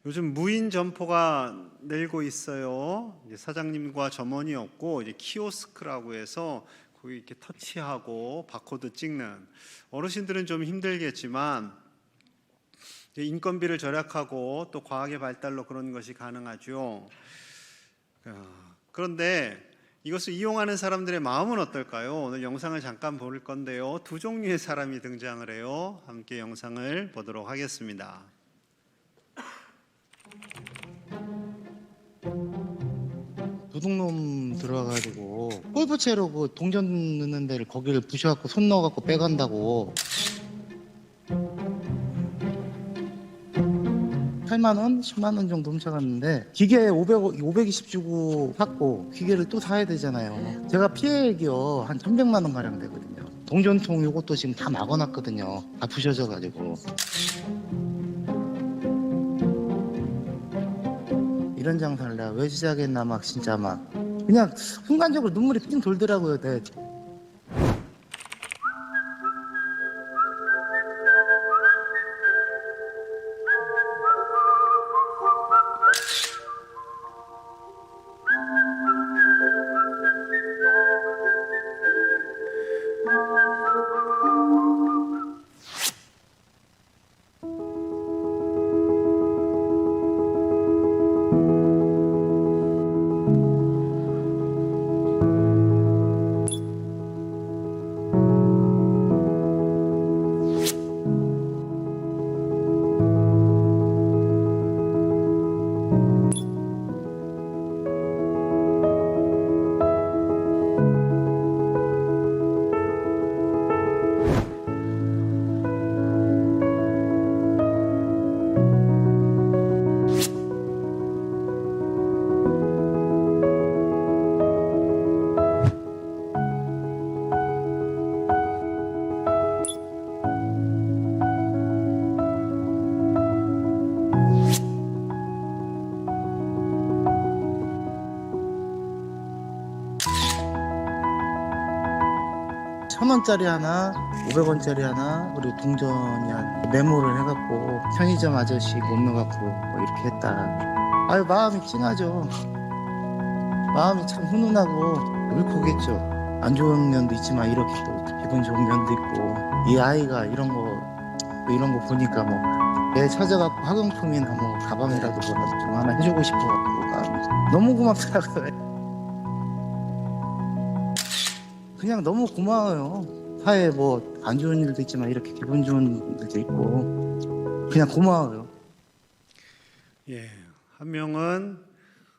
요즘 무인 점포가 늘고 있어요. 이제 사장님과 점원이 없고 이제 키오스크라고 해서 거기 이렇게 터치하고 바코드 찍는, 어르신들은 좀 힘들겠지만 이제 인건비를 절약하고 또 과학의 발달로 그런 것이 가능하죠. 그런데 이것을 이용하는 사람들의 마음은 어떨까요? 오늘 영상을 잠깐 볼 건데요. 두 종류의 사람이 등장을 해요. 함께 영상을 보도록 하겠습니다. 도둑놈 들어와가지고 골프채로 그 동전 넣는 데를 거기를 부셔갖고 손 넣어갖고 빼간다고. 8만 원, 10만 원 정도 훔쳐갔는데 기계 520 주고 샀고 기계를 또 사야 되잖아요. 제가 피해액이요 한 300만 원 가량 되거든요. 동전통 요것도 지금 다 막아놨거든요. 다 부셔져가지고. 이런 장사를 내가 왜 시작했나 막 진짜 막 그냥 순간적으로 눈물이 핑 돌더라고요. 네. 천 원짜리 하나, 500원짜리 하나, 그리고 동전이 한 메모를 해갖고 편의점 아저씨 못 넣어갖고 뭐 이렇게 했다. 아유 마음이 찡하죠. 마음이 참 훈훈하고 울컥했죠. 안 좋은 면도 있지만 이렇게 또 기분 좋은 면도 있고, 이 아이가 이런 거 보니까 뭐 애 찾아갖고 학용품이나 뭐 가방이라도 좀 하나 해주고 싶어갖고 너무 고맙더라고요. 그냥 너무 고마워요. 사회에 뭐 안 좋은 일도 있지만 이렇게 기분 좋은 일도 있고 그냥 고마워요. 예, 한 명은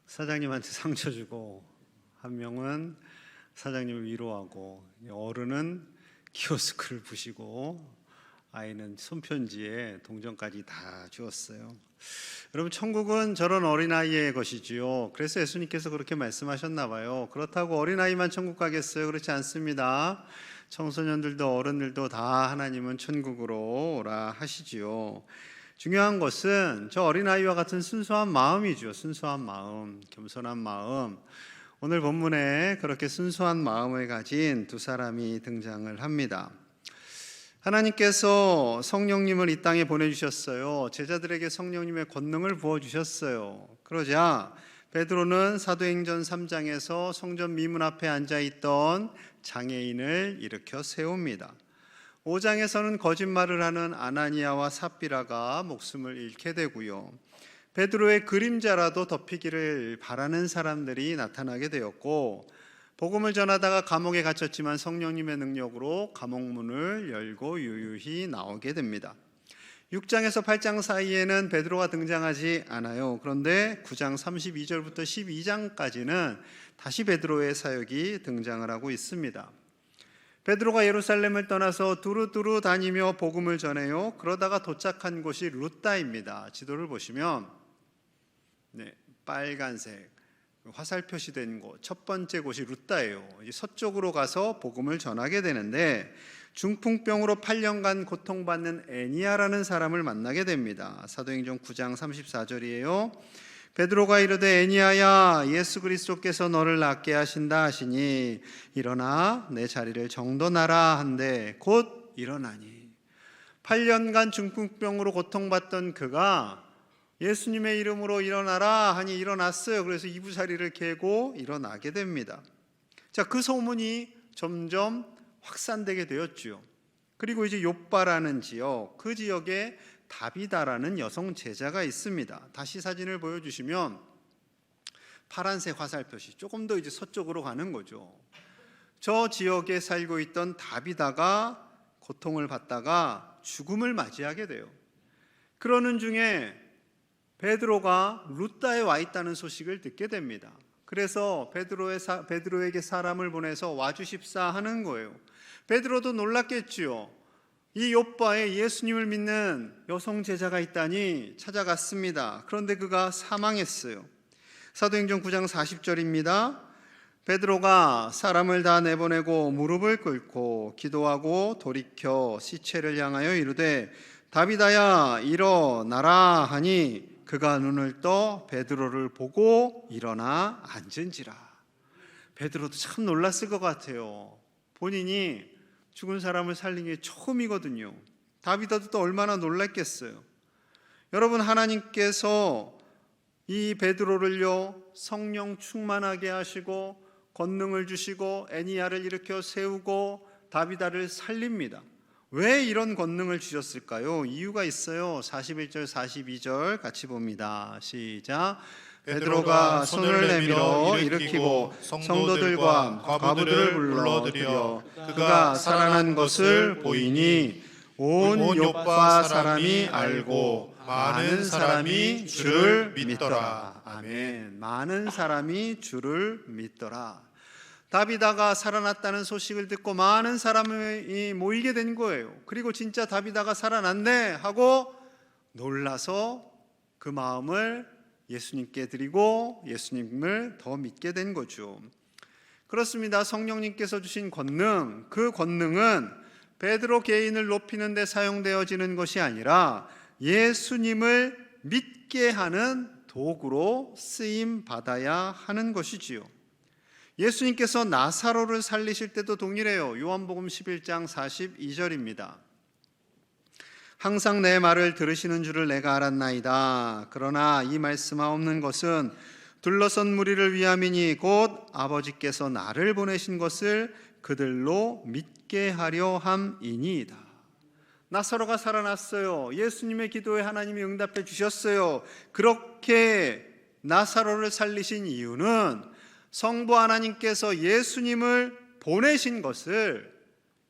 사장님한테 상처 주고 한 명은 사장님을 위로하고, 어른은 키오스크를 부시고 아이는 손편지에 동전까지 다 주었어요. 여러분, 천국은 저런 어린아이의 것이지요. 그래서 예수님께서 그렇게 말씀하셨나 봐요. 그렇다고 어린아이만 천국 가겠어요? 그렇지 않습니다. 청소년들도 어른들도 다 하나님은 천국으로 오라 하시지요. 중요한 것은 저 어린아이와 같은 순수한 마음이죠. 순수한 마음, 겸손한 마음. 오늘 본문에 그렇게 순수한 마음을 가진 두 사람이 등장을 합니다. 하나님께서 성령님을 이 땅에 보내주셨어요. 제자들에게 성령님의 권능을 부어주셨어요. 그러자 베드로는 사도행전 3장에서 성전 미문 앞에 앉아있던 장애인을 일으켜 세웁니다. 5장에서는 거짓말을 하는 아나니아와 삽비라가 목숨을 잃게 되고요. 베드로의 그림자라도 덮이기를 바라는 사람들이 나타나게 되었고, 복음을 전하다가 감옥에 갇혔지만 성령님의 능력으로 감옥문을 열고 유유히 나오게 됩니다. 6장에서 8장 사이에는 베드로가 등장하지 않아요. 그런데 9장 32절부터 12장까지는 다시 베드로의 사역이 등장을 하고 있습니다. 베드로가 예루살렘을 떠나서 두루두루 다니며 복음을 전해요. 그러다가 도착한 곳이 루다입니다. 지도를 보시면 빨간색 화살 표시된 곳, 첫 번째 곳이 루다예요. 서쪽으로 가서 복음을 전하게 되는데 중풍병으로 8년간 고통받는 애니아라는 사람을 만나게 됩니다. 사도행전 9장 34절이에요. 베드로가 이르되 애니아야, 예수 그리스도께서 너를 낫게 하신다 하시니 일어나 내 자리를 정돈하라 한데 곧 일어나니. 8년간 중풍병으로 고통받던 그가 예수님의 이름으로 일어나라 하니 일어났어요. 그래서 이부자리를 개고 일어나게 됩니다. 자, 그 소문이 점점 확산되게 되었죠. 그리고 이제 욥바라는 지역, 그 지역에 다비다라는 여성 제자가 있습니다. 다시 사진을 보여주시면 파란색 화살표시, 조금 더 이제 서쪽으로 가는 거죠. 저 지역에 살고 있던 다비다가 고통을 받다가 죽음을 맞이하게 돼요. 그러는 중에 베드로가 루다에 와 있다는 소식을 듣게 됩니다. 그래서 베드로에게 사람을 보내서 와주십사 하는 거예요. 베드로도 놀랐겠지요. 이 욥바에 예수님을 믿는 여성 제자가 있다니 찾아갔습니다. 그런데 그가 사망했어요. 사도행전 9장 40절입니다. 베드로가 사람을 다 내보내고 무릎을 꿇고 기도하고 돌이켜 시체를 향하여 이르되 다비다야 일어나라 하니 그가 눈을 떠 베드로를 보고 일어나 앉은지라. 베드로도 참 놀랐을 것 같아요. 본인이 죽은 사람을 살린 게 처음이거든요. 다비다도 또 얼마나 놀랐겠어요. 여러분, 하나님께서 이 베드로를요 성령 충만하게 하시고 권능을 주시고 애니야를 일으켜 세우고 다비다를 살립니다. 왜 이런 권능을 주셨을까요? 이유가 있어요. 41절 42절 같이 봅니다. 시작. 베드로가 손을 내밀어 일으키고 성도들과 과부들을 불러들여 그가 살아난 것을 보이니 온 요파 사람이 알고 많은 사람이 주를 믿더라. 아멘. 많은 사람이 주를 믿더라. 다비다가 살아났다는 소식을 듣고 많은 사람이 모이게 된 거예요. 그리고 진짜 다비다가 살아났네 하고 놀라서 그 마음을 예수님께 드리고 예수님을 더 믿게 된 거죠. 그렇습니다. 성령님께서 주신 권능, 그 권능은 베드로 개인을 높이는 데 사용되어지는 것이 아니라 예수님을 믿게 하는 도구로 쓰임 받아야 하는 것이지요. 예수님께서 나사로를 살리실 때도 동일해요. 요한복음 11장 42절입니다. 항상 내 말을 들으시는 줄을 내가 알았나이다. 그러나 이 말씀하옵는 것은 둘러선 무리를 위함이니 곧 아버지께서 나를 보내신 것을 그들로 믿게 하려 함이니이다. 나사로가 살아났어요. 예수님의 기도에 하나님이 응답해 주셨어요. 그렇게 나사로를 살리신 이유는 성부 하나님께서 예수님을 보내신 것을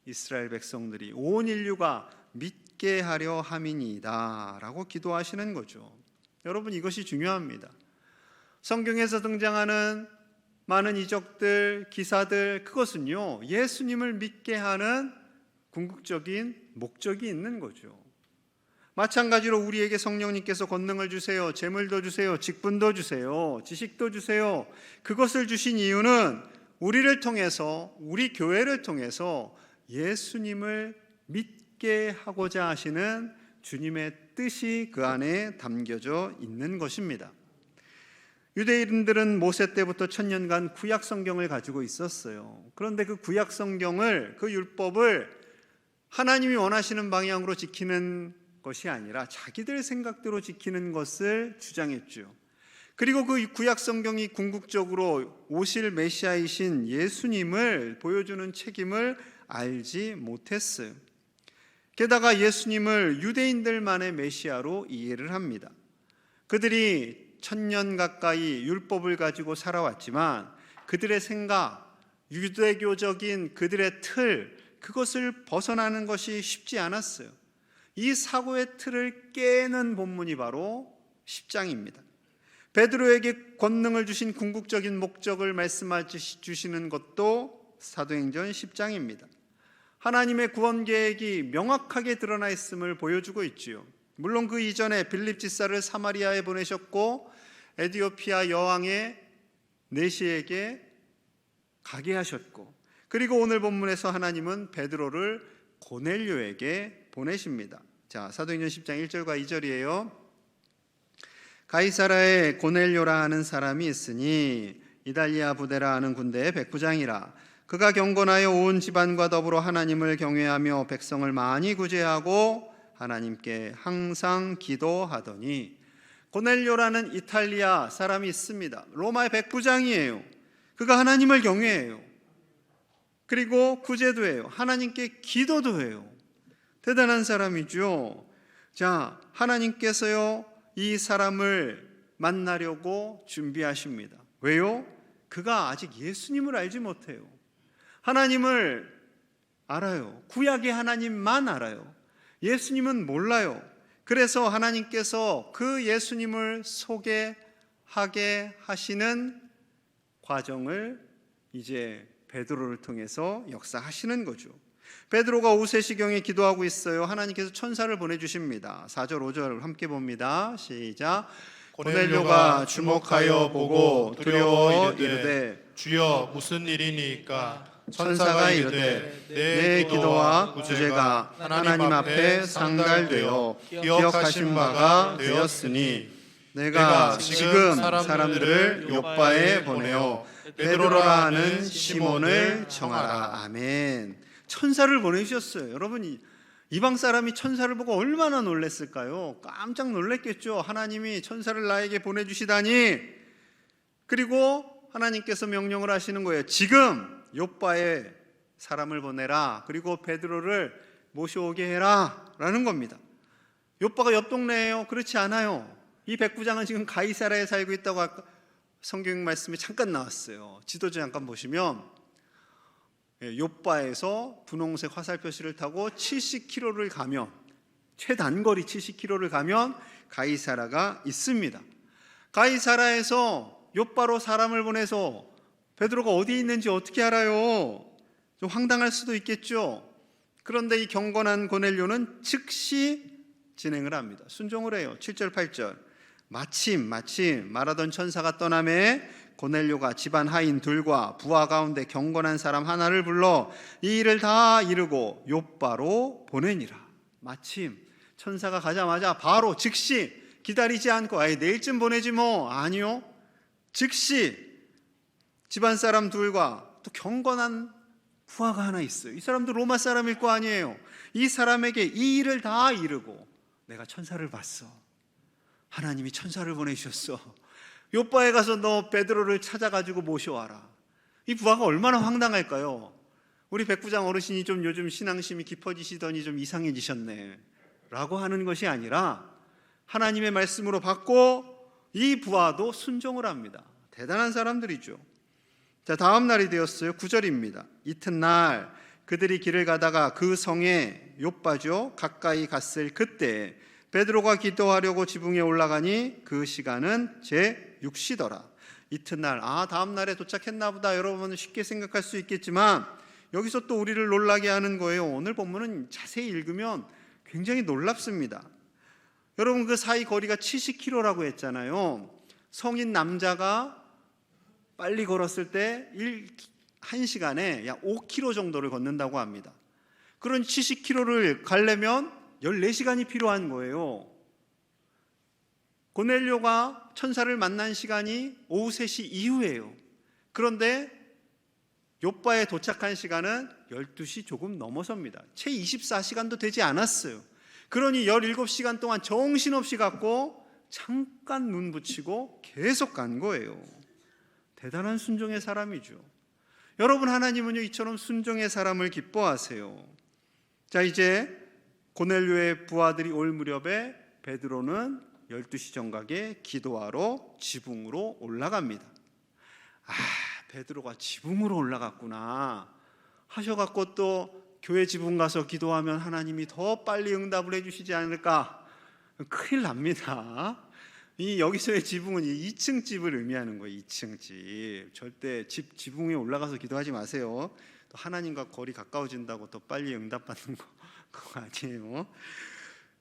이스라엘 백성들이 온 인류가 믿게 하려 함이니이다 라고 기도하시는 거죠. 여러분, 이것이 중요합니다. 성경에서 등장하는 많은 이적들, 기사들, 그것은요 예수님을 믿게 하는 궁극적인 목적이 있는 거죠. 마찬가지로 우리에게 성령님께서 권능을 주세요, 재물도 주세요, 직분도 주세요, 지식도 주세요. 그것을 주신 이유는 우리를 통해서, 우리 교회를 통해서 예수님을 믿게 하고자 하시는 주님의 뜻이 그 안에 담겨져 있는 것입니다. 유대인들은 모세 때부터 1000년간 구약 성경을 가지고 있었어요. 그런데 그 구약 성경을, 그 율법을 하나님이 원하시는 방향으로 지키는 것이 아니라 자기들 생각대로 지키는 것을 주장했죠. 그리고 그 구약 성경이 궁극적으로 오실 메시아이신 예수님을 보여주는 책임을 알지 못했어요. 게다가 예수님을 유대인들만의 메시아로 이해를 합니다. 그들이 1000년 가까이 율법을 가지고 살아왔지만 그들의 생각, 유대교적인 그들의 틀, 그것을 벗어나는 것이 쉽지 않았어요. 이 사고의 틀을 깨는 본문이 바로 10장입니다. 베드로에게 권능을 주신 궁극적인 목적을 말씀해 주시는 것도 사도행전 10장입니다. 하나님의 구원 계획이 명확하게 드러나 있음을 보여주고 있지요. 물론 그 이전에 빌립 지사를 사마리아에 보내셨고 에티오피아 여왕의 내시에게 가게 하셨고, 그리고 오늘 본문에서 하나님은 베드로를 고넬료에게 보내십니다. 자, 사도행전 10장 1절과 2절이에요. 가이사라에 고넬료라 하는 사람이 있으니 이달리아 부대라 하는 군대의 백부장이라. 그가 경건하여 온 집안과 더불어 하나님을 경외하며 백성을 많이 구제하고 하나님께 항상 기도하더니, 고넬료라는 이탈리아 사람이 있습니다. 로마의 백부장이에요. 그가 하나님을 경외해요. 그리고 구제도 해요. 하나님께 기도도 해요. 대단한 사람이죠. 자, 하나님께서요, 이 사람을 만나려고 준비하십니다. 왜요? 그가 아직 예수님을 알지 못해요. 하나님을 알아요. 구약의 하나님만 알아요. 예수님은 몰라요. 그래서 하나님께서 그 예수님을 소개하게 하시는 과정을 이제 베드로를 통해서 역사하시는 거죠. 베드로가 오후 3시경에 기도하고 있어요. 하나님께서 천사를 보내주십니다. 4절 5절 함께 봅니다. 시작. 고넬료가 주목하여 보고 두려워 이르되 주여 무슨 일이니까? 천사가 이르되 내 기도와 구제가 하나님 앞에 상달되어 기억하신 바가 되었으니 내가 지금 사람들을 요빠에 보내어 베드로라 하는 시몬을 정하라. 아멘. 천사를 보내주셨어요. 여러분, 이방 사람이 천사를 보고 얼마나 놀랐을까요? 깜짝 놀랐겠죠. 하나님이 천사를 나에게 보내주시다니. 그리고 하나님께서 명령을 하시는 거예요. 지금 요빠에 사람을 보내라. 그리고 베드로를 모셔오게 해라 라는 겁니다. 요빠가 옆 동네예요? 그렇지 않아요. 이 백부장은 지금 가이사라에 살고 있다고 아까 성경 말씀이 잠깐 나왔어요. 지도지 잠깐 보시면 요빠에서 분홍색 화살표시를 타고 70km를 가면, 최단거리 70km를 가면 가이사라가 있습니다. 가이사라에서 요빠로 사람을 보내서 베드로가 어디에 있는지 어떻게 알아요? 좀 황당할 수도 있겠죠. 그런데 이 경건한 고넬료는 즉시 진행을 합니다. 순종을 해요. 7절 8절. 마침 말하던 천사가 떠나매 고넬료가 집안 하인 둘과 부하 가운데 경건한 사람 하나를 불러 이 일을 다 이루고 요빠로 보내니라. 마침 천사가 가자마자 바로 즉시, 기다리지 않고 아예 내일쯤 보내지 뭐, 아니요, 즉시 집안 사람 둘과 또 경건한 부하가 하나 있어요. 이 사람도 로마 사람일 거 아니에요. 이 사람에게 이 일을 다 이루고 내가 천사를 봤어. 하나님이 천사를 보내주셨어. 요빠에 가서 너 베드로를 찾아가지고 모셔와라. 이 부하가 얼마나 황당할까요? 우리 백부장 어르신이 좀 요즘 신앙심이 깊어지시더니 좀 이상해지셨네 라고 하는 것이 아니라 하나님의 말씀으로 받고 이 부하도 순종을 합니다. 대단한 사람들이죠. 자, 다음 날이 되었어요. 9절입니다. 이튿날 그들이 길을 가다가 그 성에, 요빠죠, 가까이 갔을 그때 베드로가 기도하려고 지붕에 올라가니 그 시간은 제6시더라. 이튿날, 다음 날에 도착했나 보다 여러분은 쉽게 생각할 수 있겠지만 여기서 또 우리를 놀라게 하는 거예요. 오늘 본문은 자세히 읽으면 굉장히 놀랍습니다. 여러분, 그 사이 거리가 70km라고 했잖아요. 성인 남자가 빨리 걸었을 때 1시간에 약 5km 정도를 걷는다고 합니다. 그런 70km를 가려면 14시간이 필요한 거예요. 고넬료가 천사를 만난 시간이 오후 3시 이후예요. 그런데 요빠에 도착한 시간은 12시 조금 넘어섭니다. 채 24시간도 되지 않았어요. 그러니 17시간 동안 정신없이 갔고 잠깐 눈 붙이고 계속 간 거예요. 대단한 순종의 사람이죠. 여러분, 하나님은요 이처럼 순종의 사람을 기뻐하세요. 자, 이제 고넬료의 부하들이 올 무렵에 베드로는 12시 정각에 기도하러 지붕으로 올라갑니다. 베드로가 지붕으로 올라갔구나 하셔갖고 또 교회 지붕 가서 기도하면 하나님이 더 빨리 응답을 해주시지 않을까? 큰일 납니다. 여기서의 지붕은 2층 집을 의미하는 거예요. 2층 집. 절대 지붕에 올라가서 기도하지 마세요. 또 하나님과 거리 가까워진다고 더 빨리 응답받는 그거 아니에요.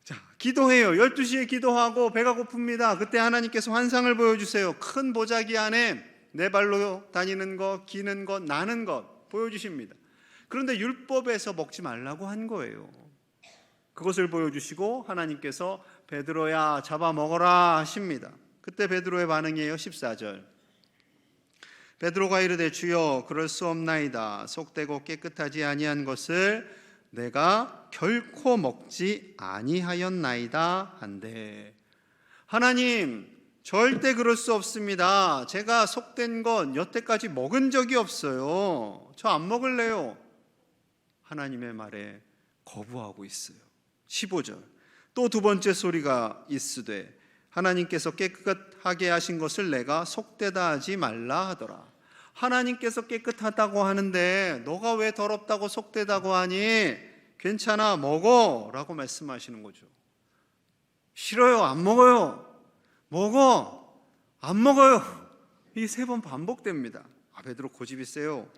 자, 기도해요. 12시에 기도하고 배가 고픕니다. 그때 하나님께서 환상을 보여주세요. 큰 보자기 안에 네 발로 다니는 것, 기는 것, 나는 것 보여주십니다. 그런데 율법에서 먹지 말라고 한 거예요. 그것을 보여주시고 하나님께서 베드로야 잡아먹어라 하십니다. 그때 베드로의 반응이에요. 14절. 베드로가 이르되 주여 그럴 수 없나이다. 속되고 깨끗하지 아니한 것을 내가 결코 먹지 아니하였나이다 한데, 하나님, 절대 그럴 수 없습니다. 제가 속된 건 여태까지 먹은 적이 없어요. 저 안 먹을래요. 하나님의 말에 거부하고 있어요. 15절. 또 두 번째 소리가 있으되 하나님께서 깨끗하게 하신 것을 내가 속되다 하지 말라 하더라. 하나님께서 깨끗하다고 하는데 너가 왜 더럽다고 속되다고 하니? 괜찮아, 먹어 라고 말씀하시는 거죠. 싫어요, 안 먹어요. 먹어, 안 먹어요. 이 세 번 반복됩니다. 베드로 고집이 세요.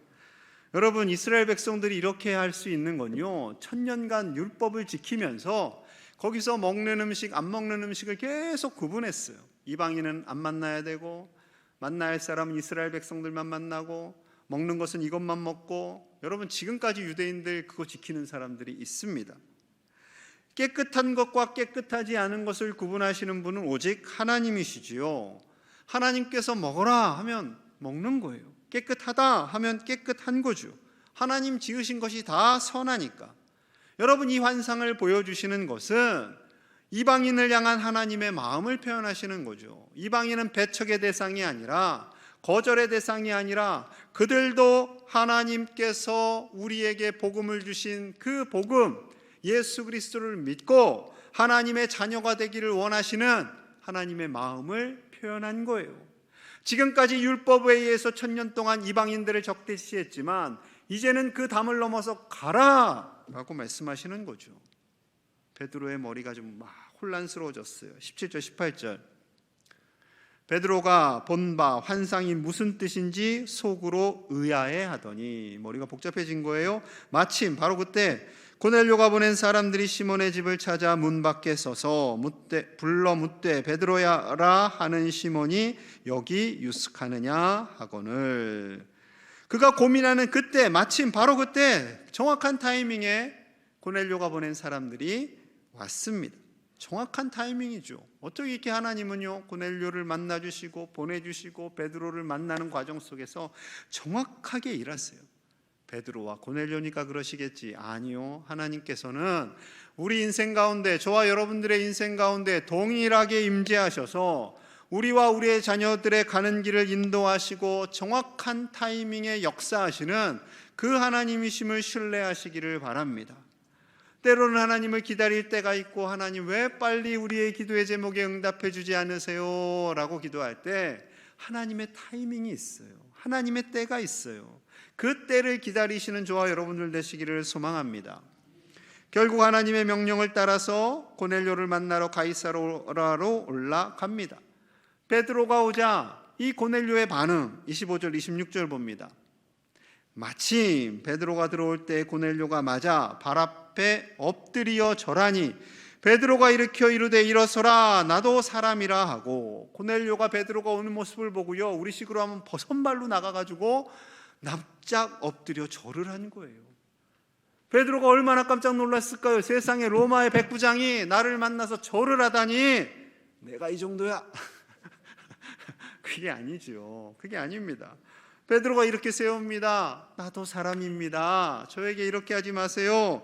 여러분, 이스라엘 백성들이 이렇게 할 수 있는 건요, 천년간 율법을 지키면서 거기서 먹는 음식, 안 먹는 음식을 계속 구분했어요. 이방인은 안 만나야 되고, 만나야 할 사람은 이스라엘 백성들만 만나고, 먹는 것은 이것만 먹고. 여러분, 지금까지 유대인들 그거 지키는 사람들이 있습니다. 깨끗한 것과 깨끗하지 않은 것을 구분하시는 분은 오직 하나님이시지요. 하나님께서 먹어라 하면 먹는 거예요. 깨끗하다 하면 깨끗한 거죠. 하나님 지으신 것이 다 선하니까. 여러분, 이 환상을 보여주시는 것은 이방인을 향한 하나님의 마음을 표현하시는 거죠. 이방인은 배척의 대상이 아니라, 거절의 대상이 아니라, 그들도 하나님께서 우리에게 복음을 주신 그 복음, 예수 그리스도를 믿고 하나님의 자녀가 되기를 원하시는 하나님의 마음을 표현한 거예요. 지금까지 율법에 의해서 1000년 동안 이방인들을 적대시했지만 이제는 그 담을 넘어서 가라 라고 말씀하시는 거죠. 베드로의 머리가 좀 막 혼란스러워졌어요. 17절 18절. 베드로가 본 바 환상이 무슨 뜻인지 속으로 의아해하더니, 머리가 복잡해진 거예요. 마침 바로 그때 고넬료가 보낸 사람들이 시몬의 집을 찾아 문 밖에 서서 불러 묻되 베드로야라 하는 시몬이 여기 유숙하느냐 하거늘. 그가 고민하는 그때, 마침 바로 그때 정확한 타이밍에 고넬료가 보낸 사람들이 왔습니다. 정확한 타이밍이죠. 어떻게 이렇게 하나님은요, 고넬료를 만나주시고 보내주시고 베드로를 만나는 과정 속에서 정확하게 일하세요. 베드로와 고넬료니까 그러시겠지. 아니요, 하나님께서는 우리 인생 가운데, 저와 여러분들의 인생 가운데 동일하게 임재하셔서 우리와 우리의 자녀들의 가는 길을 인도하시고 정확한 타이밍에 역사하시는 그 하나님이심을 신뢰하시기를 바랍니다. 때로는 하나님을 기다릴 때가 있고, 하나님 왜 빨리 우리의 기도의 제목에 응답해 주지 않으세요? 라고 기도할 때 하나님의 타이밍이 있어요. 하나님의 때가 있어요. 그 때를 기다리시는 저와 여러분들 되시기를 소망합니다. 결국 하나님의 명령을 따라서 고넬료를 만나러 가이사라로 올라갑니다. 베드로가 오자 이 고넬료의 반응 25절 26절 봅니다. 마침 베드로가 들어올 때 고넬료가 맞아 발 앞에 엎드려 절하니 베드로가 일으켜 이르되 일어서라 나도 사람이라 하고, 고넬료가 베드로가 오는 모습을 보고요, 우리식으로 하면 버선발로 나가가지고 납작 엎드려 절을 한 거예요. 베드로가 얼마나 깜짝 놀랐을까요? 세상에 로마의 백부장이 나를 만나서 절을 하다니, 내가 이 정도야? 그게 아니죠. 그게 아닙니다. 베드로가 이렇게 세웁니다. 나도 사람입니다. 저에게 이렇게 하지 마세요.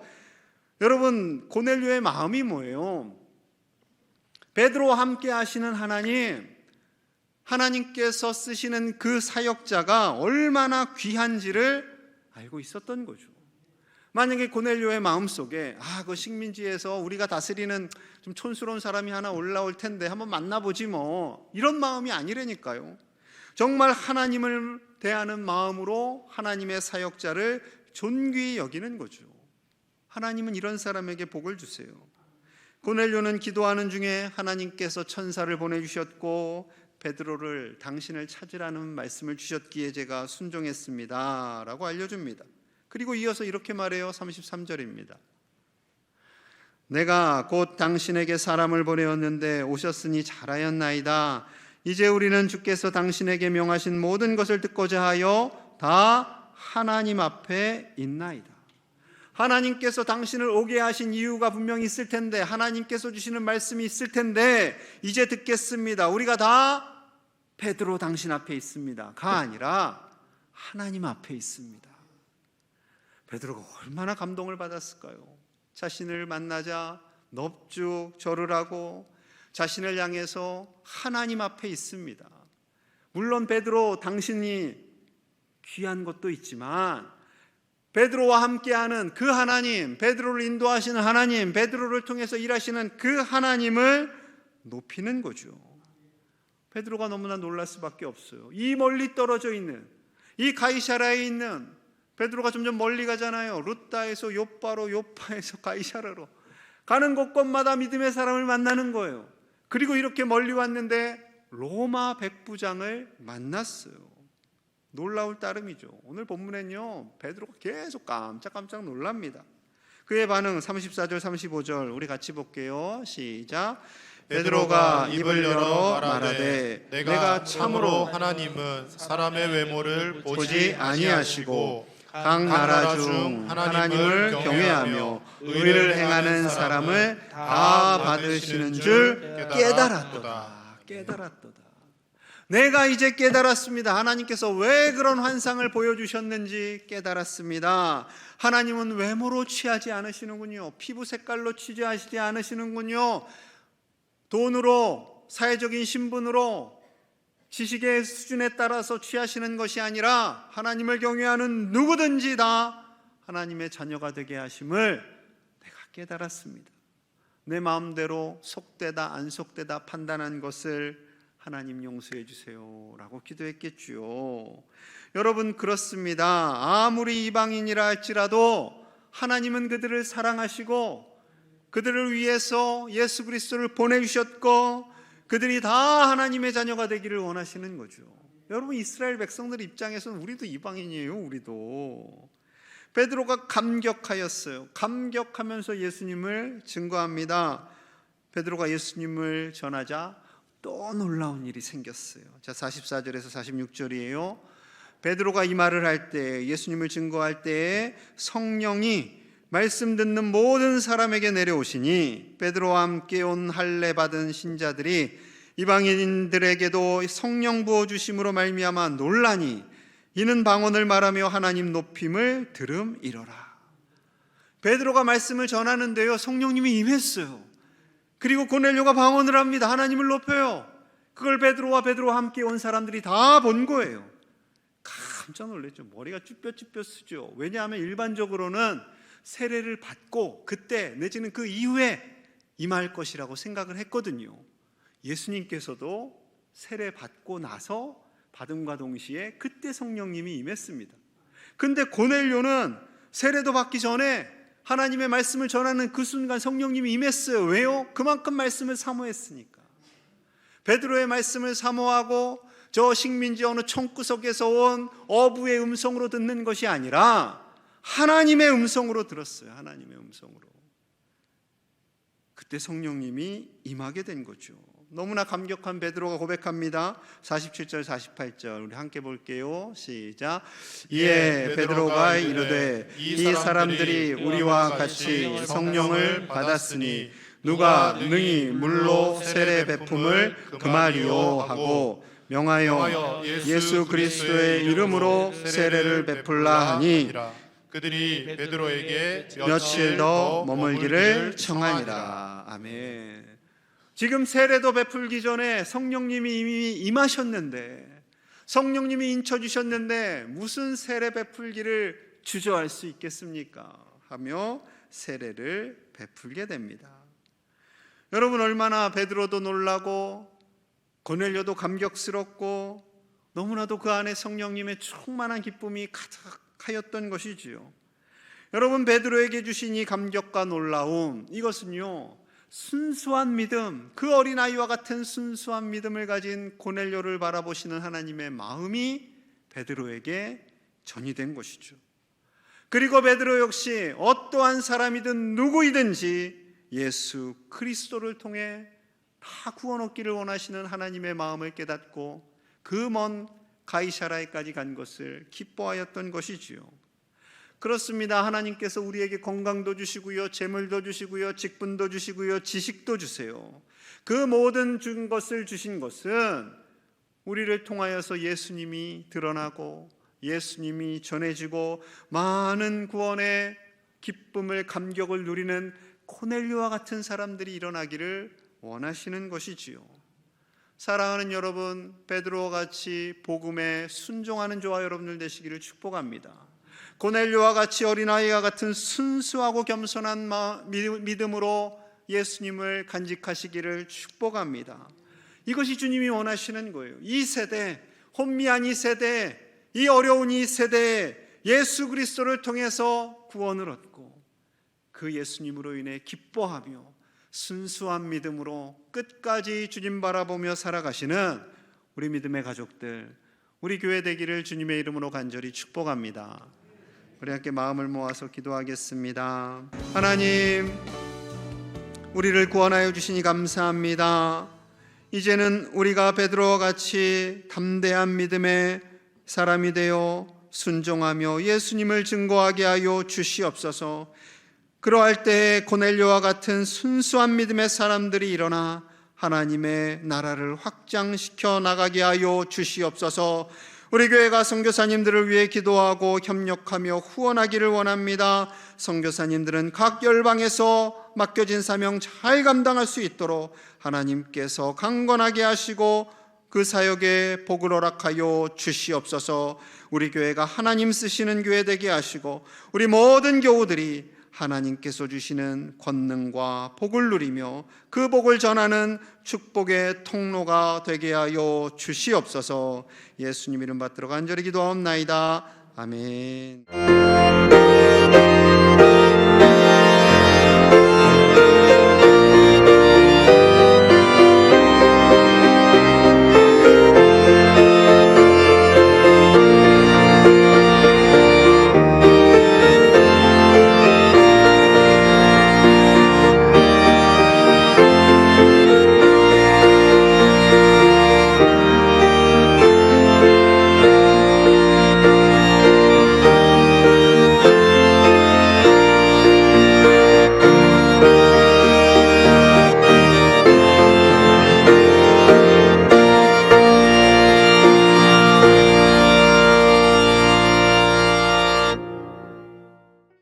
여러분, 고넬료의 마음이 뭐예요? 베드로와 함께 하시는 하나님, 하나님께서 쓰시는 그 사역자가 얼마나 귀한지를 알고 있었던 거죠. 만약에 고넬료의 마음속에 그 식민지에서 우리가 다스리는 좀 촌스러운 사람이 하나 올라올 텐데 한번 만나보지 뭐, 이런 마음이 아니라니까요. 정말 하나님을 대하는 마음으로 하나님의 사역자를 존귀히 여기는 거죠. 하나님은 이런 사람에게 복을 주세요. 고넬료는 기도하는 중에 하나님께서 천사를 보내주셨고 베드로를 당신을 찾으라는 말씀을 주셨기에 제가 순종했습니다 라고 알려줍니다. 그리고 이어서 이렇게 말해요. 33절입니다. 내가 곧 당신에게 사람을 보내었는데 오셨으니 잘하였나이다. 이제 우리는 주께서 당신에게 명하신 모든 것을 듣고자 하여 다 하나님 앞에 있나이다. 하나님께서 당신을 오게 하신 이유가 분명히 있을 텐데, 하나님께서 주시는 말씀이 있을 텐데 이제 듣겠습니다. 우리가 다 베드로 당신 앞에 있습니다 가 아니라 하나님 앞에 있습니다. 베드로가 얼마나 감동을 받았을까요? 자신을 만나자 넙죽 절을 하고 자신을 향해서 하나님 앞에 있습니다. 물론 베드로, 당신이 귀한 것도 있지만 베드로와 함께하는 그 하나님, 베드로를 인도하시는 하나님, 베드로를 통해서 일하시는 그 하나님을 높이는 거죠. 베드로가 너무나 놀랄 수밖에 없어요. 이 멀리 떨어져 있는, 이 가이사라에 있는, 베드로가 점점 멀리 가잖아요. 루다에서 요빠로, 요파에서 가이사라로 가는 곳곳마다 믿음의 사람을 만나는 거예요. 그리고 이렇게 멀리 왔는데 로마 백부장을 만났어요. 놀라울 따름이죠. 오늘 본문엔요, 베드로가 계속 깜짝깜짝 놀랍니다. 그의 반응 34절 35절 우리 같이 볼게요. 시작. 베드로가 입을 열어 말하되 내가 참으로 하나님은 사람의 외모를 보지 아니하시고 각 나라 중 하나님을 경외하며 의를 행하는 사람을 다 받으시는 줄 깨달았도다. 깨달았도다. 내가 이제 깨달았습니다. 하나님께서 왜 그런 환상을 보여주셨는지 깨달았습니다. 하나님은 외모로 취하지 않으시는군요. 피부 색깔로 취하시지 않으시는군요. 돈으로, 사회적인 신분으로, 지식의 수준에 따라서 취하시는 것이 아니라 하나님을 경외하는 누구든지 다 하나님의 자녀가 되게 하심을 내가 깨달았습니다. 내 마음대로 속되다 안 속되다 판단한 것을 하나님 용서해 주세요 라고 기도했겠지요. 여러분, 그렇습니다. 아무리 이방인이라 할지라도 하나님은 그들을 사랑하시고 그들을 위해서 예수 그리스도를 보내주셨고 그들이 다 하나님의 자녀가 되기를 원하시는 거죠. 여러분, 이스라엘 백성들 입장에서는 우리도 이방인이에요. 우리도. 베드로가 감격하였어요. 감격하면서 예수님을 증거합니다. 베드로가 예수님을 전하자 또 놀라운 일이 생겼어요. 자, 44절에서 46절이에요. 베드로가 이 말을 할 때, 예수님을 증거할 때에 성령이 말씀 듣는 모든 사람에게 내려오시니 베드로와 함께 온 할례 받은 신자들이 이방인들에게도 성령 부어 주심으로 말미암아 놀라니 이는 방언을 말하며 하나님 높임을 들음이로라. 베드로가 말씀을 전하는데요, 성령님이 임했어요. 그리고 고넬료가 방언을 합니다. 하나님을 높여요. 그걸 베드로와 함께 온 사람들이 다 본 거예요. 깜짝 놀랐죠. 머리가 쭈뼛쭈뼛 쓰죠. 왜냐하면 일반적으로는 세례를 받고 그때 내지는 그 이후에 임할 것이라고 생각을 했거든요. 예수님께서도 세례 받고 나서 받음과 동시에 그때 성령님이 임했습니다. 근데 고넬료는 세례도 받기 전에 하나님의 말씀을 전하는 그 순간 성령님이 임했어요. 왜요? 그만큼 말씀을 사모했으니까. 베드로의 말씀을 사모하고 저 식민지 어느 총구석에서 온 어부의 음성으로 듣는 것이 아니라 하나님의 음성으로 들었어요. 하나님의 음성으로. 그때 성령님이 임하게 된 거죠. 너무나 감격한 베드로가 고백합니다. 47절 48절 우리 함께 볼게요. 시작. 이에 베드로가 이르되 이 사람들이 우리와 같이 성령을 받았으니 누가 능히 물로 세례 베품을 금하리요 하고 명하여 예수 그리스도의 이름으로 세례를 베풀라 하니 그들이 베드로에게 며칠 더 머물기를 청하니라. 아멘. 지금 세례도 베풀기 전에 성령님이 이미 임하셨는데, 성령님이 인쳐주셨는데 무슨 세례 베풀기를 주저할 수 있겠습니까? 하며 세례를 베풀게 됩니다. 여러분, 얼마나 베드로도 놀라고 고넬료도 감격스럽고 너무나도 그 안에 성령님의 충만한 기쁨이 가득하였던 것이지요. 여러분, 베드로에게 주신 이 감격과 놀라움, 이것은요 순수한 믿음, 그 어린아이와 같은 순수한 믿음을 가진 고넬료를 바라보시는 하나님의 마음이 베드로에게 전이된 것이죠. 그리고 베드로 역시 어떠한 사람이든 누구이든지 예수 그리스도를 통해 다 구원 얻기를 원하시는 하나님의 마음을 깨닫고 그 먼 가이사라에까지 간 것을 기뻐하였던 것이지요. 그렇습니다. 하나님께서 우리에게 건강도 주시고요, 재물도 주시고요, 직분도 주시고요, 지식도 주세요. 그 모든 준 것을 주신 것은 우리를 통하여서 예수님이 드러나고 예수님이 전해지고 많은 구원의 기쁨을, 감격을 누리는 코넬료와 같은 사람들이 일어나기를 원하시는 것이지요. 사랑하는 여러분, 베드로와 같이 복음에 순종하는 저와 여러분들 되시기를 축복합니다. 고넬료와 같이 어린아이와 같은 순수하고 겸손한 믿음으로 예수님을 간직하시기를 축복합니다. 이것이 주님이 원하시는 거예요. 이 세대, 혼미한 이 세대, 이 어려운 이 세대에 예수 그리스도를 통해서 구원을 얻고 그 예수님으로 인해 기뻐하며 순수한 믿음으로 끝까지 주님 바라보며 살아가시는 우리 믿음의 가족들, 우리 교회 되기를 주님의 이름으로 간절히 축복합니다. 우리 함께 마음을 모아서 기도하겠습니다. 하나님, 우리를 구원하여 주시니 감사합니다. 이제는 우리가 베드로와 같이 담대한 믿음의 사람이 되어 순종하며 예수님을 증거하게 하여 주시옵소서. 그러할 때 고넬료와 같은 순수한 믿음의 사람들이 일어나 하나님의 나라를 확장시켜 나가게 하여 주시옵소서. 우리 교회가 선교사님들을 위해 기도하고 협력하며 후원하기를 원합니다. 선교사님들은 각 열방에서 맡겨진 사명 잘 감당할 수 있도록 하나님께서 강건하게 하시고 그 사역에 복을 허락하여 주시옵소서. 우리 교회가 하나님 쓰시는 교회 되게 하시고 우리 모든 교우들이 하나님께서 주시는 권능과 복을 누리며 그 복을 전하는 축복의 통로가 되게 하여 주시옵소서. 예수님 이름 받들어 간절히 기도하옵나이다. 아멘.